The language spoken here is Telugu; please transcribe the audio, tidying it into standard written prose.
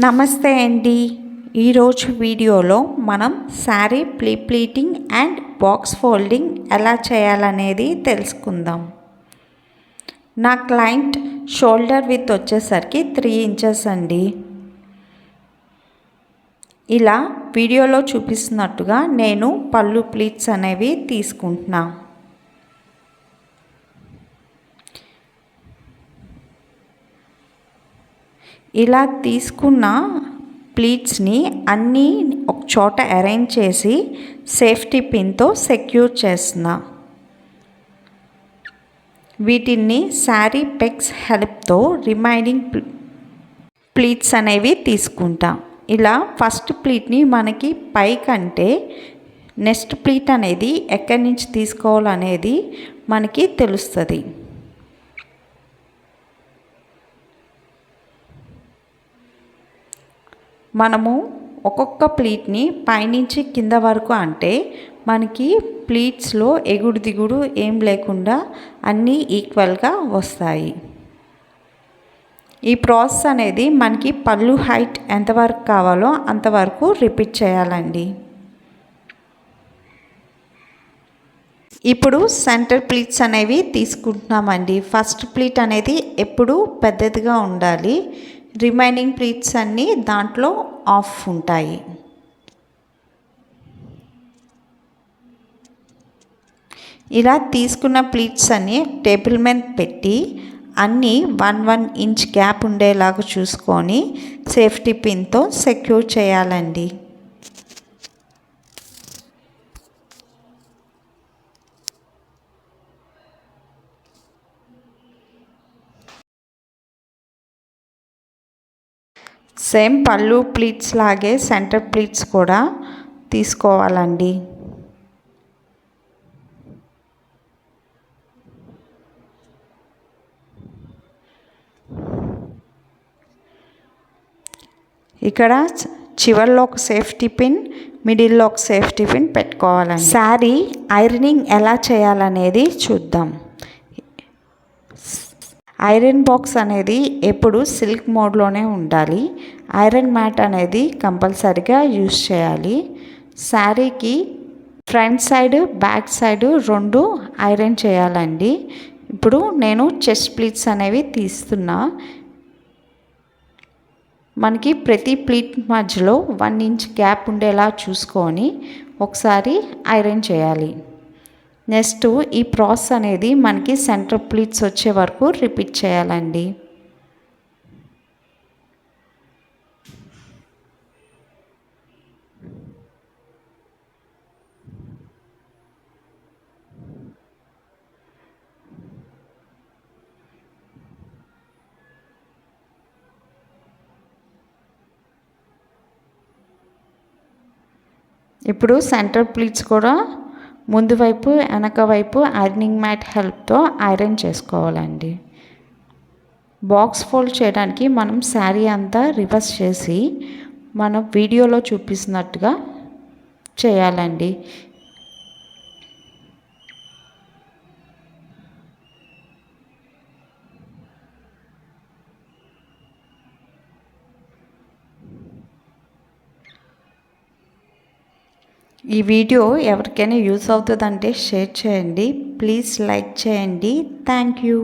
నమస్తే అండి. ఈరోజు వీడియోలో మనం sari pleating and box folding ఎలా చేయాలనేది తెలుసుకుందాం. నా క్లయింట్ షోల్డర్ విత్ వచ్చేసరికి 3 ఇంచెస్ అండి. ఇలా వీడియోలో చూపిస్తున్నట్టుగా నేను పళ్ళు ప్లీట్స్ అనేవి తీసుకుంటున్నా. ఇలా తీసుకున్న ప్లీట్స్ని అన్నీ ఒక చోట అరేంజ్ చేసి సేఫ్టీ పిన్తో సెక్యూర్ చేస్తున్నా. వీటిని శారీ పెగ్స్ హెల్ప్తో రిమైనింగ్ ప్లీట్స్ అనేవి తీసుకుంటా. ఇలా ఫస్ట్ ప్లీట్ని మనకి పైకంటే నెక్స్ట్ ప్లీట్ అనేది ఎక్కడి నుంచి తీసుకోవాలనేది మనకి తెలుస్తుంది. మనము ఒక్కొక్క ప్లీట్ని పైనుంచి కింద వరకు అంటే మనకి ప్లీట్స్లో ఎగుడు దిగుడు ఏం లేకుండా అన్నీ ఈక్వల్గా వస్తాయి. ఈ ప్రాసెస్ అనేది మనకి పళ్ళు హైట్ ఎంతవరకు కావాలో అంతవరకు రిపీట్ చేయాలండి. ఇప్పుడు సెంటర్ ప్లీట్స్ అనేవి తీసుకుంటున్నామండి. ఫస్ట్ ప్లీట్ అనేది ఎప్పుడు పెద్దదిగా ఉండాలి. రిమైనింగ్ ప్లీట్స్ అన్నీ దాంట్లో ఆఫ్ ఉంటాయి. ఇలా తీసుకున్న ప్లీట్స్ అన్నీ టేబుల్ మీద పెట్టి అన్నీ 1 ఇంచ్ గ్యాప్ ఉండేలాగా చూసుకొని సేఫ్టీ పిన్తో సెక్యూర్ చేయాలండి. సేమ్ పళ్ళు ప్లీట్స్ లాగే సెంటర్ ప్లీట్స్ కూడా తీసుకోవాలండి. ఇక్కడ చివర్లో ఒక సేఫ్టీ పిన్, మిడిల్లో ఒక సేఫ్టీ పిన్ పెట్టుకోవాలండి. శారీ ఐరనింగ్ ఎలా చేయాలనేది చూద్దాం. ఐరన్ బాక్స్ అనేది ఎప్పుడు సిల్క్ మోడ్లోనే ఉండాలి. ఐరన్ మ్యాట్ అనేది కంపల్సరీగా యూజ్ చేయాలి. శారీకి front side back side 2 iron చేయాలండి. ఇప్పుడు నేను చెస్ట్ ప్లీట్స్ అనేవి తీస్తున్నా. మనకి ప్రతి ప్లీట్ మధ్యలో 1 ఇంచ్ గ్యాప్ ఉండేలా చూసుకొని ఒకసారి ఐరన్ చేయాలి. నెక్స్ట్ ఈ ప్రాసెస్ అనేది మనకి సెంటర్ ప్లీట్స్ వచ్చే వరకు రిపీట్ చేయాలండి. ఇప్పుడు సెంటర్ ప్లీట్స్ కూడా ముందు వైపు వెనక వైపు ఐరనింగ్ మ్యాట్ హెల్ప్తో ఐరన్ చేసుకోవాలండి. బాక్స్ ఫోల్డ్ చేయడానికి మనం శారీ అంతా రివర్స్ చేసి మనం వీడియోలో చూపిస్తున్నట్టుగా చేయాలండి. ఈ వీడియో ఎవరికైనా యూస్ అవుతుందంటే షేర్ చేయండి. ప్లీజ్ లైక్ చేయండి. Thank you.